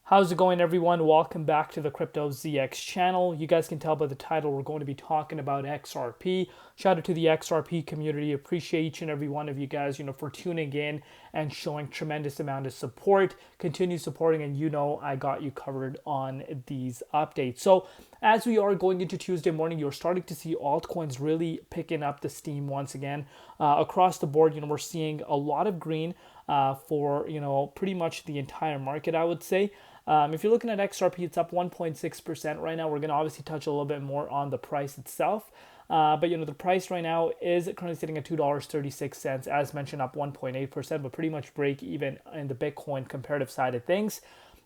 How's it going, everyone? Welcome back to the Crypto ZX channel. You guys can tell by the title we're going to be talking about XRP. Shout out to the XRP community. Appreciate each and every one of you guys, for tuning in and showing tremendous amount of support. Continue supporting, and I got you covered on these updates. So as we are going into Tuesday morning, you're starting to see altcoins really picking up the steam once again. Across the board, we're seeing a lot of green for pretty much the entire market, I would say. If you're looking at XRP, it's up 1.6% right now. We're going to obviously touch a little bit more on the price itself. But the price right now is currently sitting at $2.36, as mentioned, up 1.8%, but pretty much break even in the Bitcoin comparative side of things.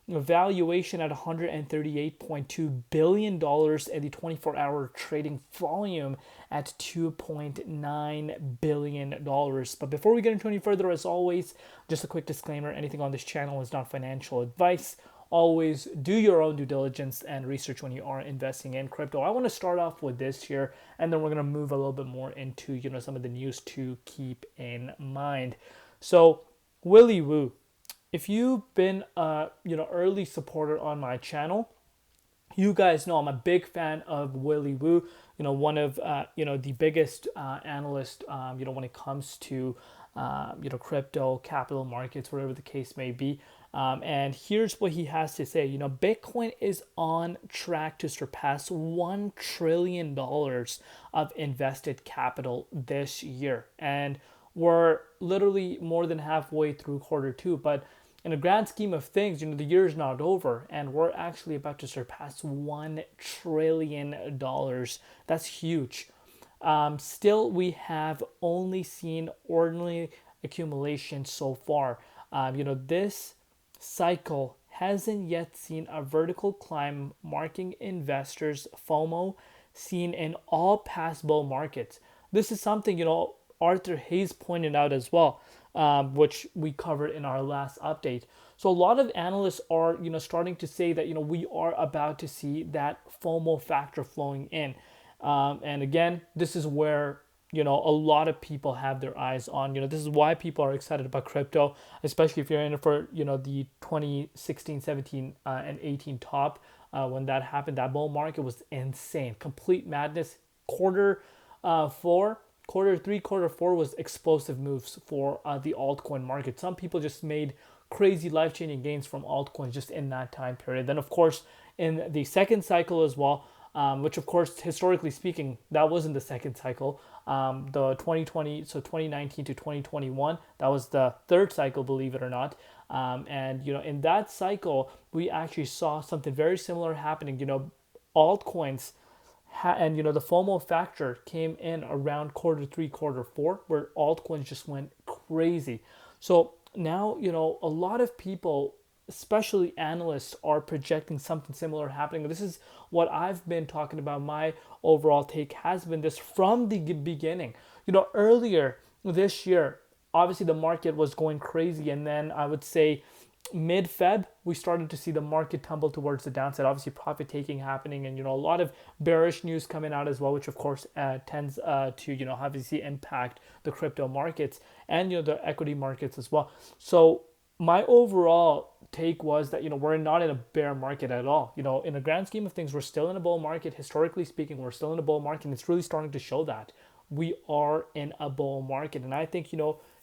Valuation at $138.2 billion and the 24-hour trading volume at $2.9 billion. But before we get into any further, as always, just a quick disclaimer, anything on this channel is not financial advice. Always do your own due diligence and research when you are investing in crypto. I want to start off with this here, and then we're going to move a little bit more into some of the news to keep in mind. So Willy Woo, if you've been early supporter on my channel, you guys know I'm a big fan of Willy Woo. One of the biggest analysts when it comes to crypto, capital markets, whatever the case may be. And here's what he has to say. Bitcoin is on track to surpass $1 trillion of invested capital this year. And we're literally more than halfway through quarter two. But in the grand scheme of things, the year is not over, and we're actually about to surpass $1 trillion. That's huge. Still, we have only seen ordinary accumulation so far. This cycle hasn't yet seen a vertical climb, marking investors' FOMO seen in all past bull markets. This is something Arthur Hayes pointed out as well, which we covered in our last update. So a lot of analysts are starting to say that we are about to see that FOMO factor flowing in. And again, this is where a lot of people have their eyes on. This is why people are excited about crypto, especially if you're in it for the 2016, 17, and 18 top. When that happened, that bull market was insane, complete madness. Quarter three, quarter four was explosive moves for the altcoin market. Some people just made crazy life-changing gains from altcoins just in that time period. Then, of course, in the second cycle as well, which of course, historically speaking, that wasn't the second cycle. The 2019 to 2021, that was the third cycle, believe it or not. And in that cycle, we actually saw something very similar happening. Altcoins and the FOMO factor came in around quarter three, quarter four, where altcoins just went crazy. So now a lot of people, especially analysts, are projecting something similar happening. This is what I've been talking about. My overall take has been this from the beginning. Earlier this year, obviously the market was going crazy, and then I would say mid-Feb, we started to see the market tumble towards the downside. Obviously, profit taking happening, and a lot of bearish news coming out as well, which of course tends to obviously impact the crypto markets and the equity markets as well. So my overall take was that we're not in a bear market at all. In the grand scheme of things, we're still in a bull market. Historically speaking, we're still in a bull market, and it's really starting to show that we are in a bull market. And I think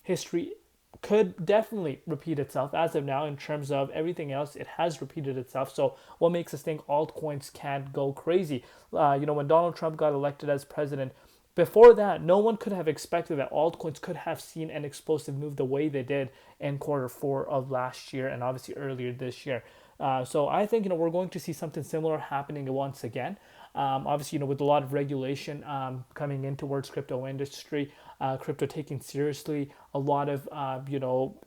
history could definitely repeat itself. As of now, in terms of everything else, it has repeated itself. So what makes us think altcoins can't go crazy? When Donald Trump got elected as president, before that, no one could have expected that altcoins could have seen an explosive move the way they did in quarter four of last year and obviously earlier this year. So I think we're going to see something similar happening once again. Obviously, with a lot of regulation coming in towards crypto industry, crypto taken seriously, a lot of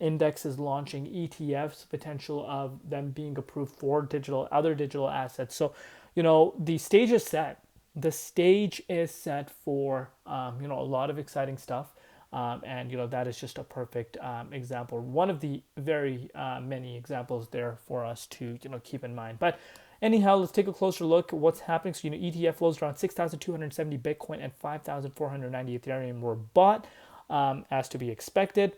indexes launching, ETFs, potential of them being approved for other digital assets. So the stage is set. The stage is set for a lot of exciting stuff, and that is just a perfect example. One of the very many examples there for us to keep in mind. But anyhow, let's take a closer look at what's happening. So ETF flows around 6,270 Bitcoin and 5,490 Ethereum were bought, as to be expected.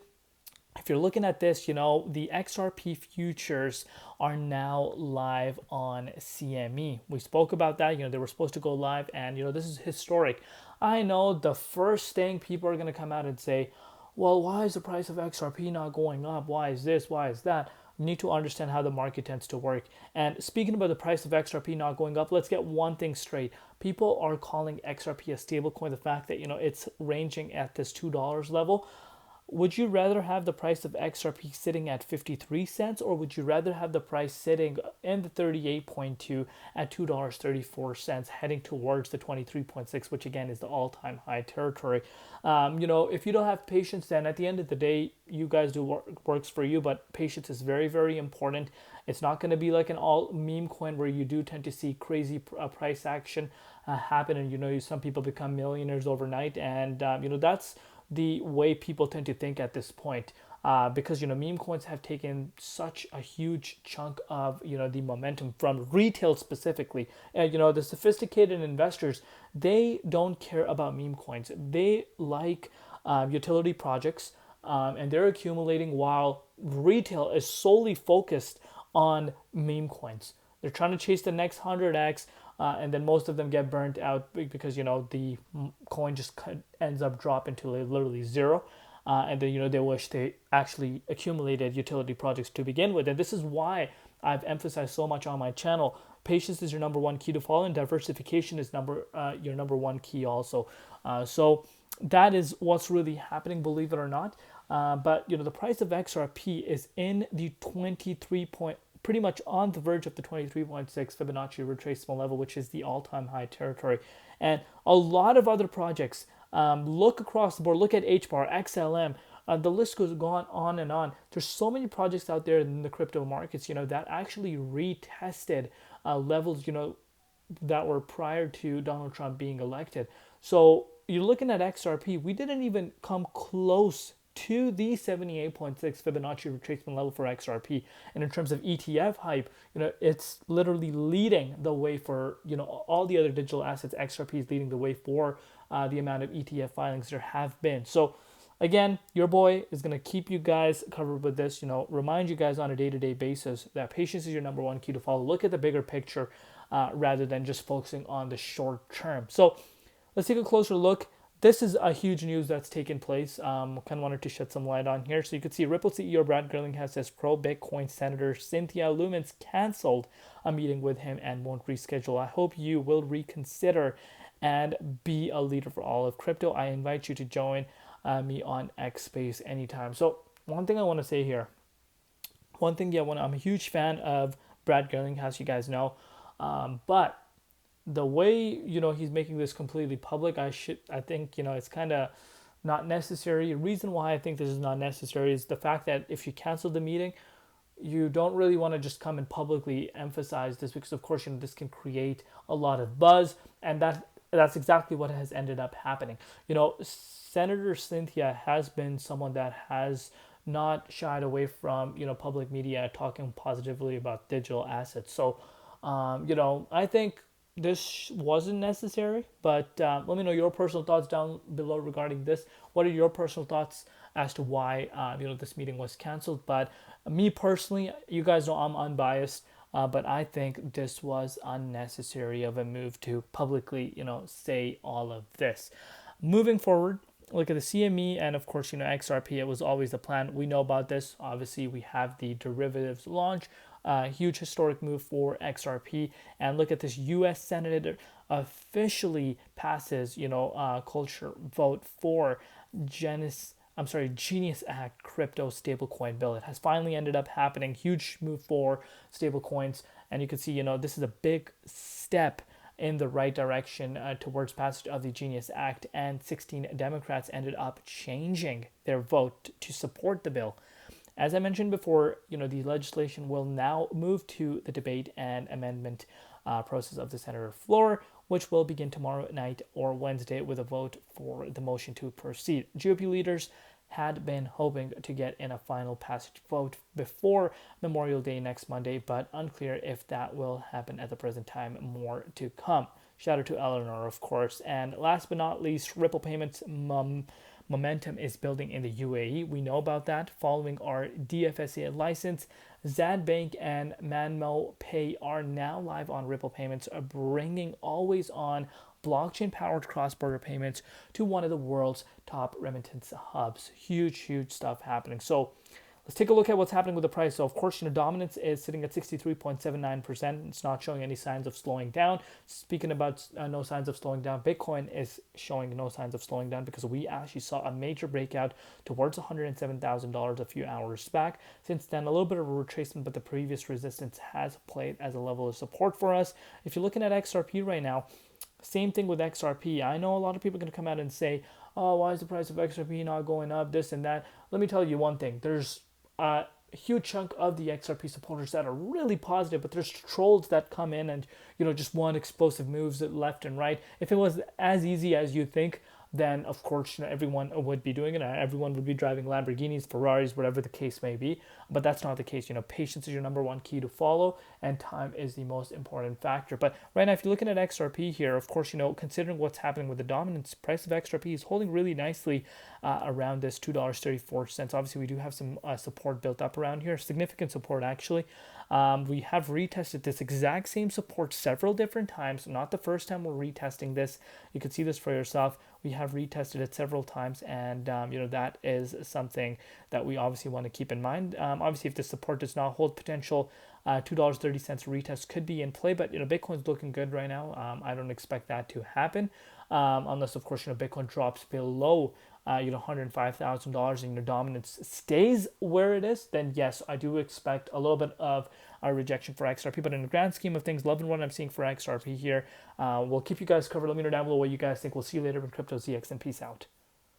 if you're looking at this, the XRP futures are now live on CME. We spoke about that. They were supposed to go live, and this is historic. I know the first thing people are going to come out and say, well, why is the price of XRP not going up? Why is this? Why is that? You need to understand how the market tends to work. And speaking about the price of XRP not going up, let's get one thing straight. People are calling XRP a stablecoin. The fact that it's ranging at this $2 level. Would you rather have the price of XRP sitting at 53 cents, or would you rather have the price sitting in the 38.2 at $2.34, heading towards the 23.6, which again is the all-time high territory? If you don't have patience, then at the end of the day, you guys do works for you, but patience is very, very important. It's not going to be like an all meme coin where you do tend to see crazy price action happen, and some people become millionaires overnight, and that's the way people tend to think at this point, because meme coins have taken such a huge chunk of the momentum from retail specifically. And the sophisticated investors, they don't care about meme coins. They like utility projects, and they're accumulating, while retail is solely focused on meme coins. They're trying to chase the next 100x, and then most of them get burnt out because the coin just ends up dropping to literally zero, and then they wish they actually accumulated utility projects to begin with. And this is why I've emphasized so much on my channel. Patience is your number one key to follow, and diversification is your number one key also. So that is what's really happening, believe it or not. But the price of XRP is in the 23 point, pretty much on the verge of the 23.6 Fibonacci retracement level, which is the all-time high territory. And a lot of other projects, look across the board, look at HBAR, XLM, the list goes on and on. There's so many projects out there in the crypto markets, that actually retested levels, that were prior to Donald Trump being elected. So you're looking at XRP, we didn't even come close to the 78.6 Fibonacci retracement level for XRP. And in terms of ETF hype, it's literally leading the way for, all the other digital assets. XRP is leading the way for the amount of ETF filings there have been. So again, your boy is going to keep you guys covered with this, remind you guys on a day-to-day basis that patience is your number one key to follow. Look at the bigger picture rather than just focusing on the short term. So let's take a closer look. This is a huge news that's taken place. Kind of wanted to shed some light on here. So you can see Ripple CEO Brad Garlinghouse says pro-Bitcoin Senator Cynthia Lumens canceled a meeting with him and won't reschedule. I hope you will reconsider and be a leader for all of crypto. I invite you to join me on X Space anytime. So one thing I want to say here. I'm a huge fan of Brad Garlinghouse, you guys know. But the way he's making this completely public, I think it's kind of not necessary. The reason why I think this is not necessary is the fact that if you cancel the meeting, you don't really want to just come and publicly emphasize this, because of course this can create a lot of buzz, and that's exactly what has ended up happening. Senator Cynthia has been someone that has not shied away from public media talking positively about digital assets. So I think this wasn't necessary, but let me know your personal thoughts down below regarding this. What are your personal thoughts as to why this meeting was canceled? But me personally, you guys know I'm unbiased, but I think this was unnecessary of a move to publicly say all of this. Moving forward, look at the CME and of course XRP. It was always the plan. We know about this. Obviously, we have the derivatives launch. Huge historic move for XRP. And look at this, U.S. Senator officially passes, cloture vote for Genius Act crypto stablecoin bill. It has finally ended up happening. Huge move for stablecoins. And you can see, this is a big step in the right direction towards passage of the Genius Act. And 16 Democrats ended up changing their vote to support the bill. As I mentioned before, the legislation will now move to the debate and amendment process of the Senate floor, which will begin tomorrow night or Wednesday with a vote for the motion to proceed. GOP leaders had been hoping to get in a final passage vote before Memorial Day next Monday, but unclear if that will happen at the present time. More to come. Shout out to Eleanor, of course. And last but not least, Ripple payments momentum is building in the UAE. We know about that following our DFSA license. Zad Bank and Manmo Pay are now live on Ripple payments, bringing always on blockchain powered cross-border payments to one of the world's top remittance hubs. Huge stuff happening. So let's take a look at what's happening with the price. So of course, dominance is sitting at 63.79%. It's not showing any signs of slowing down. Speaking about no signs of slowing down, Bitcoin is showing no signs of slowing down because we actually saw a major breakout towards $107,000 a few hours back. Since then, a little bit of a retracement, but the previous resistance has played as a level of support for us. If you're looking at XRP right now, same thing with XRP. I know a lot of people are going to come out and say, oh, why is the price of XRP not going up, this and that. Let me tell you one thing. There's a huge chunk of the XRP supporters that are really positive, but there's trolls that come in and, just want explosive moves left and right. If it was as easy as you think, then of course, everyone would be doing it. Everyone would be driving Lamborghinis, Ferraris, whatever the case may be. But that's not the case. Patience is your number one key to follow, and time is the most important factor. But right now, if you're looking at XRP here, of course, considering what's happening with the dominance, price of XRP is holding really nicely around this $2.34. Obviously, we do have some support built up around here, significant support actually. We have retested this exact same support several different times. Not the first time we're retesting this. You can see this for yourself. We have retested it several times, and that is something that we obviously want to keep in mind. Obviously, if the support does not hold potential, $2.30 retest could be in play, but Bitcoin's looking good right now. I don't expect that to happen unless, of course, Bitcoin drops below $105,000 and your dominance stays where it is. Then yes, I do expect a little bit of a rejection for XRP. But in the grand scheme of things, loving what I'm seeing for XRP here. We'll keep you guys covered. Let me know down below what you guys think. We'll see you later in Crypto ZX, and peace out.